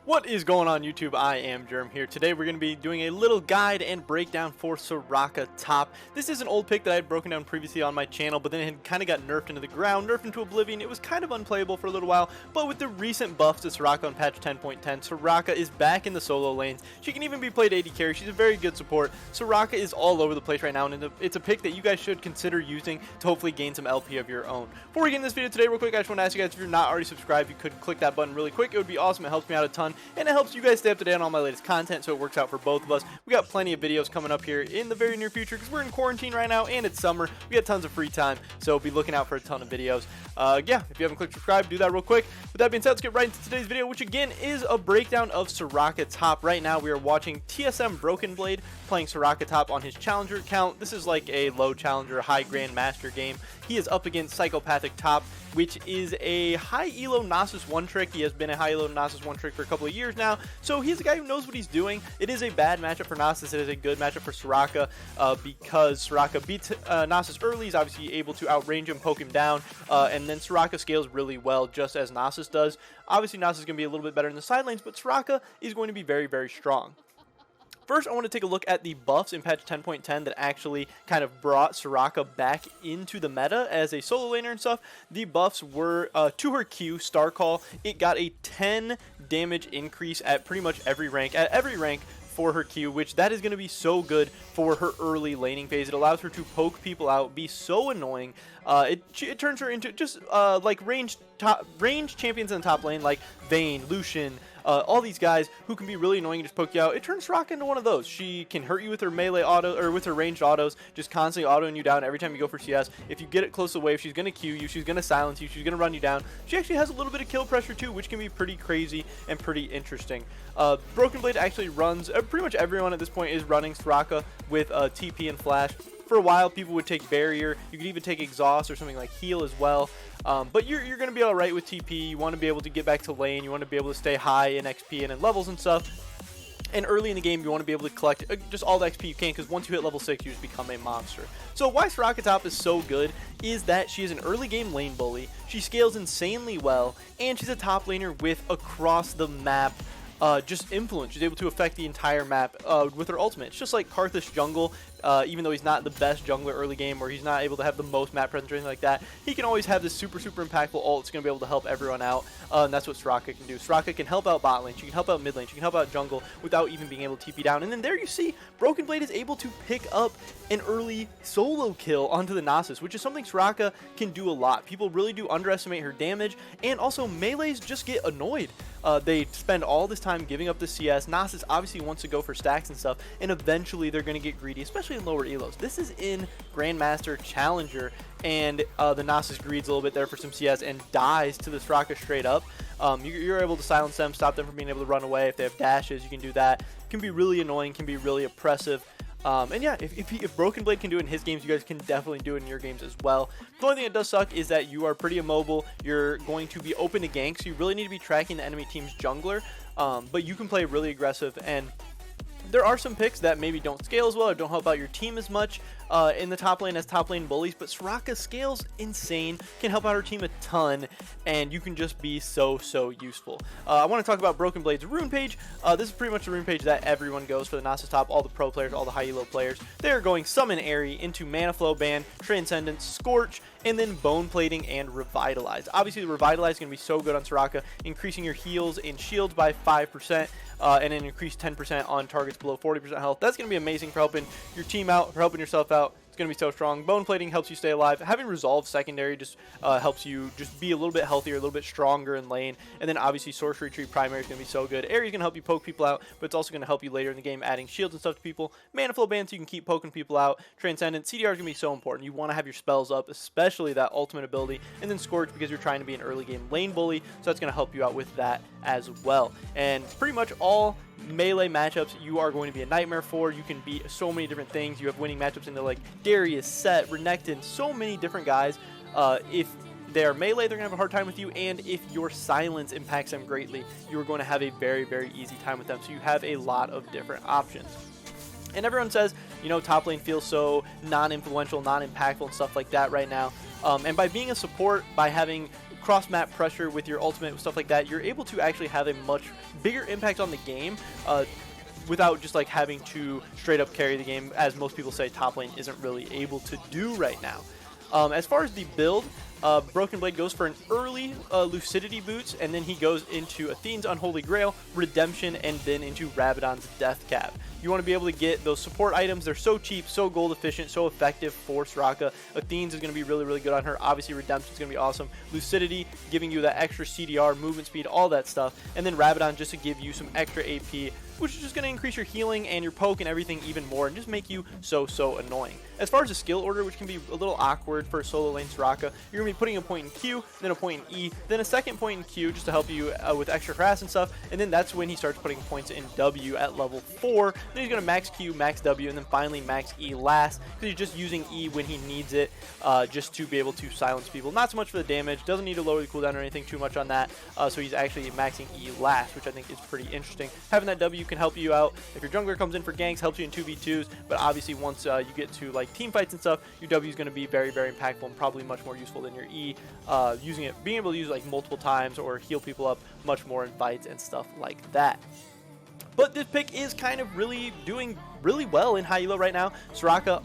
What is going on YouTube? I am Germ here. Today we're going to be doing a little guide and breakdown for Soraka top. This is an old pick that I had broken down previously on my channel, but then it had kind of got nerfed into the ground, nerfed into oblivion. It was kind of unplayable for a little while, but with the recent buffs to Soraka on patch 10.10, Soraka is back in the solo lanes. She can even be played AD carry. She's a very good support. Soraka is all over the place right now, and it's a pick that you guys should consider using to hopefully gain some LP of your own. Before we get in this video today, real quick, I just want to ask you guys, if you're not already subscribed, you could click that button really quick. It would be awesome. It helps me out a ton. And it helps you guys stay up to date on all my latest content, so it works out for both of us. We got plenty of videos coming up here in the very near future because we're in quarantine right now and it's summer. We got tons of free time, so be looking out for a ton of videos. Yeah, if you haven't clicked subscribe, do that real quick. With that being said, let's get right into today's video, which again is a breakdown of Soraka top. Right now, we are watching TSM Brokenblade playing Soraka top on his challenger account. This is like a low challenger, high grandmaster game. He is up against Psychopathic top, which is a high elo Nasus one trick. He has been a high elo Nasus one trick for a couple of years now, so he's a guy who knows what he's doing. It is a bad matchup for Nasus. It is a good matchup for Soraka because Soraka beats Nasus early. He's obviously able to outrange him, poke him down, and then Soraka scales really well, just as Nasus does. Obviously, Nasus is going to be a little bit better in the side lanes, but Soraka is going to be very, very strong. First, I want to take a look at the buffs in patch 10.10 that actually kind of brought Soraka back into the meta as a solo laner and stuff. The buffs were to her Q, Star Call. It got a 10 damage increase at pretty much every rank. At every rank for her Q, which that is going to be so good for her early laning phase. It allows her to poke people out, be so annoying. It turns her into just like range champions in the top lane, like Vayne, Lucian, all these guys who can be really annoying and just poke you out. It turns Soraka into one of those. She can hurt you with her melee auto, or with her ranged autos, just constantly autoing you down every time you go for CS. If you get it close to the wave, she's going to Q you, she's going to silence you, she's going to run you down. She actually has a little bit of kill pressure too, which can be pretty crazy and pretty interesting. Brokenblade actually runs, pretty much everyone at this point is running Soraka with TP and Flash. For a while, people would take Barrier. You could even take Exhaust or something like Heal as well. But you're going to be alright with TP. You want to be able to get back to lane. You want to be able to stay high in XP and in levels and stuff. And early in the game, you want to be able to collect just all the XP you can, because once you hit level 6, you just become a monster. So why Soraka top is so good is that she is an early game lane bully. She scales insanely well, and she's a top laner with across the map just influence. She's able to affect the entire map with her ultimate. It's just like Karthus jungle. Even though he's not the best jungler early game, or he's not able to have the most map presence or anything like that, he can always have this super impactful ult that's going to be able to help everyone out, and that's what Soraka can do. Soraka can help out bot lane, she can help out mid lane, she can help out jungle without even being able to TP down. And then there you see Brokenblade is able to pick up an early solo kill onto the Nasus, which is something Soraka can do a lot. People really do underestimate her damage, and also melees just get annoyed. They spend all this time giving up the CS. Nasus obviously wants to go for stacks and stuff, and eventually they're going to get greedy, especially in lower elos. This is in Grandmaster Challenger, and the Nasus greeds a little bit there for some CS and dies to the Soraka straight up. You're able to silence them, stop them from being able to run away. If they have dashes, you can do that. It can be really annoying, can be really oppressive. And yeah, if Brokenblade can do it in his games, you guys can definitely do it in your games as well. The only thing that does suck is that you are pretty immobile. You're going to be open to ganks, so you really need to be tracking the enemy team's jungler. But you can play really aggressive, and there are some picks that maybe don't scale as well or don't help out your team as much in the top lane as top lane bullies, but Soraka scales insane, can help out her team a ton, and you can just be so useful. I want to talk about Brokenblade's rune page. This is pretty much the rune page that everyone goes for the Nasus top, all the pro players, all the high elo players. They're going Summon Airy into Mana Flow Ban, Transcendence, Scorch, and then Bone Plating and Revitalize. Obviously, the Revitalize is going to be so good on Soraka, increasing your heals and shields by 5%. And an increased 10% on targets below 40% health. That's going to be amazing for helping your team out, for helping yourself out. It's going to be so strong. Bone Plating helps you stay alive. Having Resolve secondary just helps you just be a little bit healthier, a little bit stronger in lane. And then obviously Sorcery Tree primary is going to be so good. Airy is going to help you poke people out, but it's also going to help you later in the game, adding shields and stuff to people. Mana Flow Ban so you can keep poking people out. Transcendent, CDR is going to be so important. You want to have your spells up, especially that ultimate ability. And then Scorch because you're trying to be an early game lane bully, so that's going to help you out with that as well. And pretty much all melee matchups you are going to be a nightmare for. You can beat so many different things. You have winning matchups into like Darius, Set, Renekton, so many different guys. If they're melee, they're going to have a hard time with you, and if your silence impacts them greatly, you're going to have a very easy time with them. So you have a lot of different options. And everyone says, you know, top lane feels so non-influential, non-impactful and stuff like that right now. And by being a support, by having cross-map pressure with your ultimate, stuff like that, you're able to actually have a much bigger impact on the game without just like having to straight up carry the game, as most people say top lane isn't really able to do right now. As far as the build, Broken Blade goes for an early Lucidity boots, and then he goes into Athene's Unholy Grail, Redemption, and then into Rabadon's Death Cap. You want to be able to get those support items. They're so cheap, so gold efficient, so effective for Soraka. Athene's is going to be really, really good on her. Obviously, Redemption is going to be awesome. Lucidity, giving you that extra CDR, movement speed, all that stuff. And then Rabadon just to give you some extra AP, which is just going to increase your healing and your poke and everything even more and just make you so annoying. As far as the skill order, which can be a little awkward for solo lane Soraka, you're going to be putting a point in Q, then a point in E, then a second point in Q just to help you with extra harass and stuff, and then that's when he starts putting points in W at level 4. Then he's going to max Q, max W, and then finally max E last, because he's just using E when he needs it just to be able to silence people. Not so much for the damage, doesn't need to lower the cooldown or anything too much on that, so he's actually maxing E last, which I think is pretty interesting. Having that W can help you out. If your jungler comes in for ganks, helps you in 2v2s, but obviously once you get to like team fights and stuff, your W is going to be very, very impactful and probably much more useful than your E. Being able to use it like multiple times or heal people up much more in fights and stuff like that. But this pick is kind of really doing really well in high elo right now. Soraka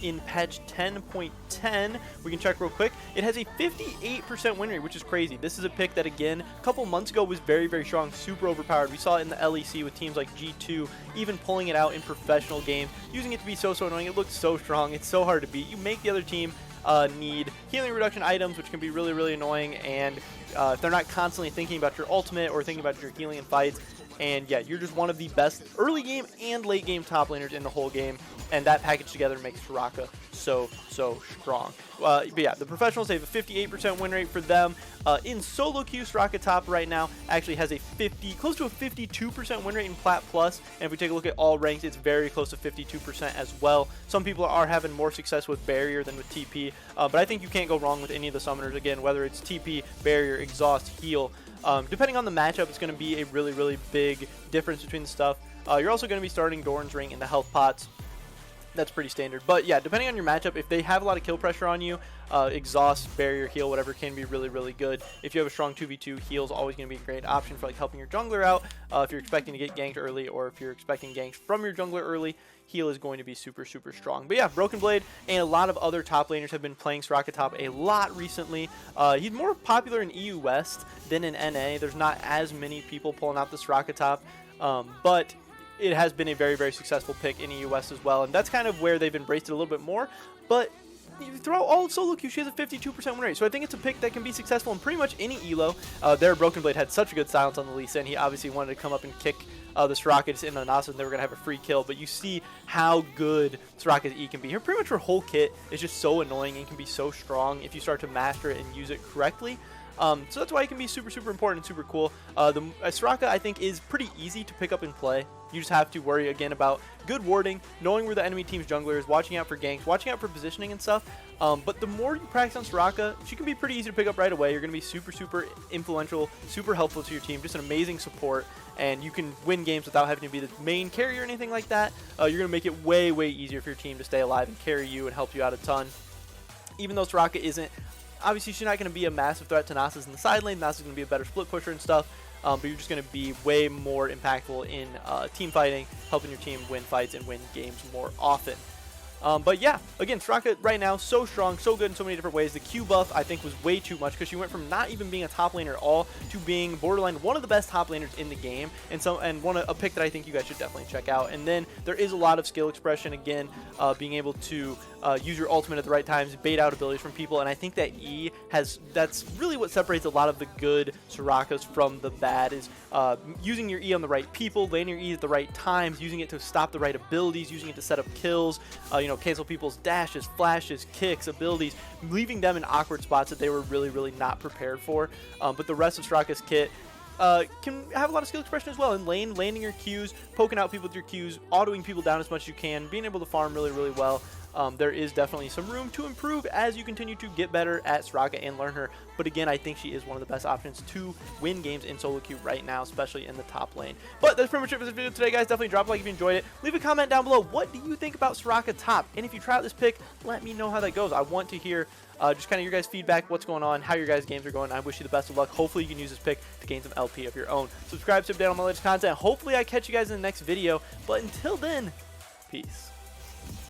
in patch 10.10, we can check real quick. It has a 58% win rate, which is crazy. This is a pick that, again, a couple months ago was very, very strong, super overpowered. We saw it in the LEC with teams like G2, even pulling it out in professional games, using it to be so annoying. It looks so strong. It's so hard to beat. You make the other team need healing reduction items, which can be really, really annoying, and if they're not constantly thinking about your ultimate or thinking about your healing in fights, and yeah, you're just one of the best early game and late game top laners in the whole game, and that package together makes Soraka so strong. But yeah, the professionals have a 58% win rate for them. In solo queue, Soraka top right now actually has a close to a 52% win rate in Plat Plus, and if we take a look at all ranks, it's very close to 52% as well. Some people are having more success with Barrier than with TP, but I think you can't go wrong with any of the summoners, again, whether it's TP, Barrier, Exhaust, Heal. Depending on the matchup, it's going to be a really, really big difference between the stuff. You're also going to be starting Doran's Ring in the health pots. That's pretty standard. But yeah, depending on your matchup, if they have a lot of kill pressure on you, Exhaust, Barrier, Heal, whatever can be really, really good. If you have a strong 2v2, Heal is always going to be a great option for like helping your jungler out. If you're expecting to get ganked early, or if you're expecting ganks from your jungler early, Heal is going to be super strong. But yeah, Broken Blade and a lot of other top laners have been playing Soraka top a lot recently. He's more popular in EU West than in NA. There's not as many people pulling out the Soraka top, but it has been a very, very successful pick in EU West as well, and that's kind of where they've embraced it a little bit more. But throughout all of solo queue, she has a 52% win rate, so I think it's a pick that can be successful in pretty much any elo. Broken Blade had such a good silence on the Lee Sin. He obviously wanted to come up and kick the Soraka just in on Nasa, and they were going to have a free kill, but you see how good Soraka's E can be. Her pretty much her whole kit is just so annoying and can be so strong if you start to master it and use it correctly. So that's why it can be super important and super cool. Soraka, I think, is pretty easy to pick up and play. You just have to worry, again, about good warding, knowing where the enemy team's jungler is, watching out for ganks, watching out for positioning and stuff. But the more you practice on Soraka, she can be pretty easy to pick up right away. You're going to be super influential, super helpful to your team, just an amazing support, and you can win games without having to be the main carrier or anything like that. You're going to make it way easier for your team to stay alive and carry you and help you out a ton. Even though Soraka isn't, obviously she's not going to be a massive threat to Nasus in the side lane. Nasus is going to be a better split pusher and stuff. But you're just going to be way more impactful in team fighting, helping your team win fights and win games more often. But yeah, again, Soraka right now, so strong, so good in so many different ways. The Q buff, I think, was way too much, because she went from not even being a top laner at all to being borderline one of the best top laners in the game, and a pick that I think you guys should definitely check out. And then there is a lot of skill expression, again, being able to use your ultimate at the right times, bait out abilities from people, and I think that that's really what separates a lot of the good Sorakas from the bad, is using your E on the right people, landing your E at the right times, using it to stop the right abilities, using it to set up kills, cancel people's dashes, flashes, kicks, abilities, leaving them in awkward spots that they were really not prepared for. But the rest of Soraka's kit can have a lot of skill expression as well in lane, landing your Qs, poking out people with your Qs, autoing people down as much as you can, being able to farm really well. There is definitely some room to improve as you continue to get better at Soraka and learn her. But again, I think she is one of the best options to win games in solo queue right now, especially in the top lane. But that's pretty much it for this video today, guys. Definitely drop a like if you enjoyed it. Leave a comment down below. What do you think about Soraka top? And if you try out this pick, let me know how that goes. I want to hear just kind of your guys' feedback, what's going on, how your guys' games are going. I wish you the best of luck. Hopefully you can use this pick to gain some LP of your own. Subscribe to update on my latest content. Hopefully I catch you guys in the next video, but until then, peace.